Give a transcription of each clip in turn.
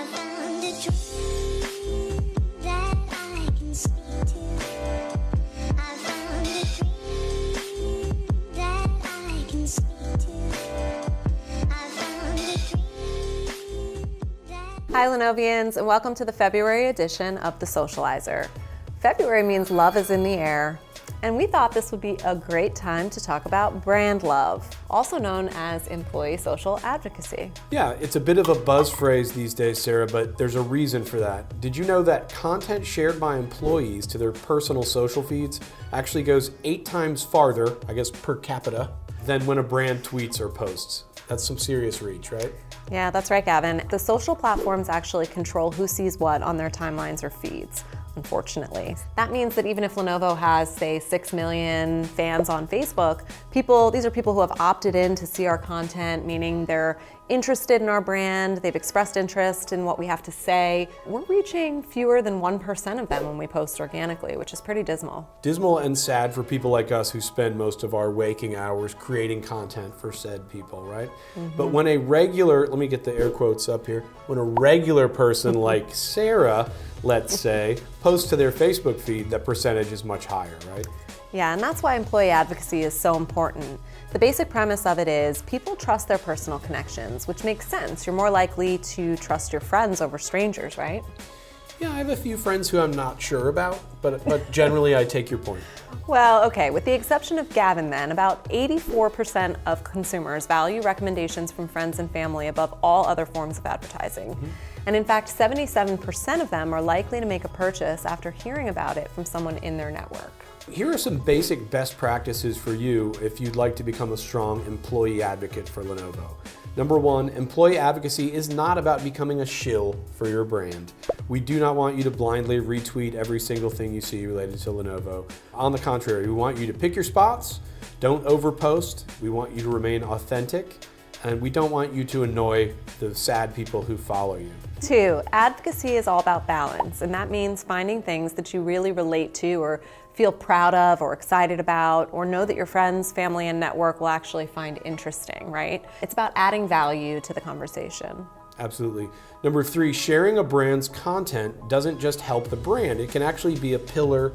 I found a dream that I can speak to. I found a dream that I can speak to. I found a dream that... Hi Lenovians, and welcome to the February edition of the Socializer. February means love is in the air, and we thought this would be a great time to talk about brand love, also known as employee social advocacy. Yeah, it's a bit of a buzz phrase these days, Sarah, but there's a reason for that. Did you know that content shared by employees to their personal social feeds actually goes 8 times farther, I guess per capita, than when a brand tweets or posts? That's some serious reach, right? Yeah, that's right, Gavin. The social platforms actually control who sees what on their timelines or feeds, unfortunately. That means that even if Lenovo has, say, 6 million fans on Facebook, these are people who have opted in to see our content, meaning they're interested in our brand, they've expressed interest in what we have to say. We're reaching fewer than 1% of them when we post organically, which is pretty dismal. Dismal and sad for people like us who spend most of our waking hours creating content for said people, right? But when a regular, let me get the air quotes up here, when a regular person like Sarah, let's say, posts to their Facebook feed, that percentage is much higher, right? Yeah, and that's why employee advocacy is so important. The basic premise of it is people trust their personal connections, which makes sense. You're more likely to trust your friends over strangers, right? Yeah, I have a few friends who I'm not sure about, but generally I take your point. Well, okay, with the exception of Gavin then, about 84% of consumers value recommendations from friends and family above all other forms of advertising. And in fact, 77% of them are likely to make a purchase after hearing about it from someone in their network. Here are some basic best practices for you if you'd like to become a strong employee advocate for Lenovo. Number 1, employee advocacy is not about becoming a shill for your brand. We do not want you to blindly retweet every single thing you see related to Lenovo. On the contrary, we want you to pick your spots, don't overpost, we want you to remain authentic, and we don't want you to annoy the sad people who follow you. 2, advocacy is all about balance, and that means finding things that you really relate to or feel proud of or excited about, or know that your friends, family, and network will actually find interesting, right? It's about adding value to the conversation. Absolutely. Number 3, sharing a brand's content doesn't just help the brand, it can actually be a pillar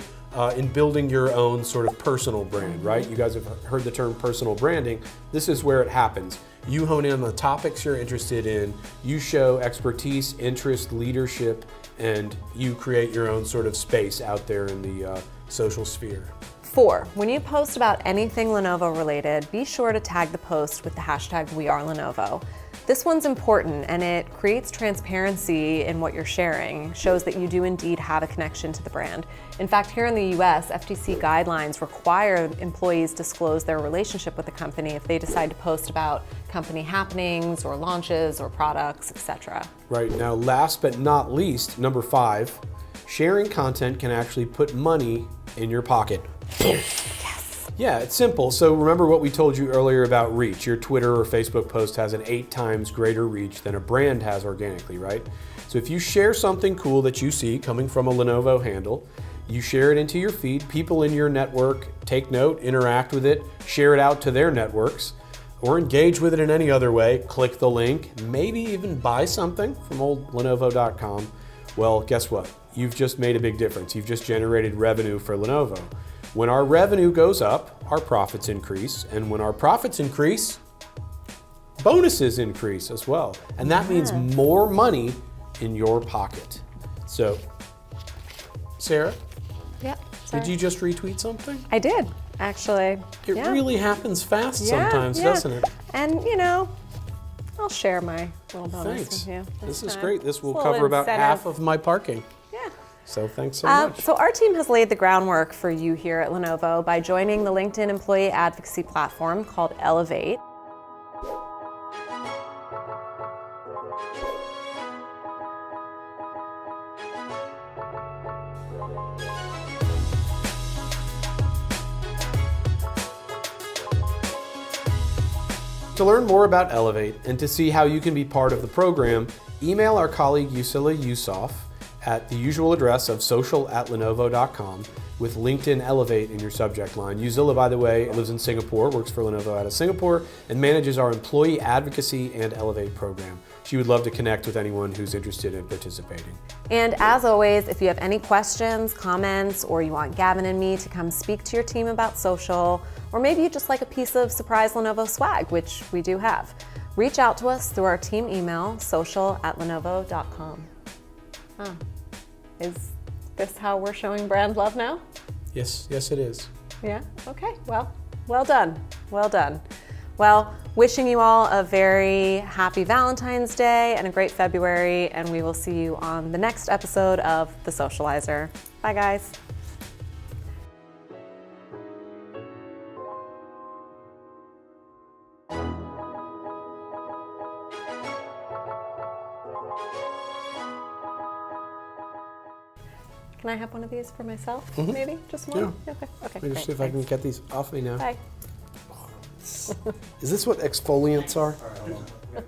in building your own sort of personal brand, right? You guys have heard the term personal branding. This is where it happens. You hone in on the topics you're interested in, you show expertise, interest, leadership, and you create your own sort of space out there in the social sphere. 4, when you post about anything Lenovo related, be sure to tag the post with the hashtag #WeAreLenovo. This one's important and it creates transparency in what you're sharing, shows that you do indeed have a connection to the brand. In fact, here in the US, FTC guidelines require employees disclose their relationship with the company if they decide to post about company happenings or launches or products, etc. Right, now last but not least, number 5, sharing content can actually put money in your pocket. Yeah, it's simple. So remember what we told you earlier about reach. Your Twitter or Facebook post has an 8 times greater reach than a brand has organically, right? So if you share something cool that you see coming from a Lenovo handle, you share it into your feed, people in your network take note, interact with it, share it out to their networks, or engage with it in any other way, click the link, maybe even buy something from old Lenovo.com. Well, guess what? You've just made a big difference. You've just generated revenue for Lenovo. When our revenue goes up, our profits increase, and when our profits increase, bonuses increase as well. And that means more money in your pocket. So, Sarah, Yep. did you just retweet something? I did, actually. It really happens fast sometimes, doesn't it? And you know, I'll share my little bonus Thanks. with you. This is time. great. This will It's a little cover about incentive. half of my parking. Yeah. So thanks so much. So our team has laid the groundwork for you here at Lenovo by joining the LinkedIn employee advocacy platform called Elevate. To learn more about Elevate and to see how you can be part of the program, email our colleague Yusila Yusof at the usual address of social@lenovo.com with LinkedIn Elevate in your subject line. Uzilla, by the way, lives in Singapore, works for Lenovo out of Singapore, and manages our employee advocacy and Elevate program. She would love to connect with anyone who's interested in participating. And as always, if you have any questions, comments, or you want Gavin and me to come speak to your team about social, or maybe you just like a piece of surprise Lenovo swag, which we do have, reach out to us through our team email, social@lenovo.com. Huh. Is this how we're showing brand love now? Yes, it is. Yeah, okay, well done, well done. Well, wishing you all a very happy Valentine's Day and a great February, and we will see you on the next episode of The Socializer. Bye, guys. Can I have one of these for myself, maybe? Just one? Yeah. Okay, Let me just great, see if I can thanks. get these off me now. Bye. Is this what exfoliants are? All right, hold on.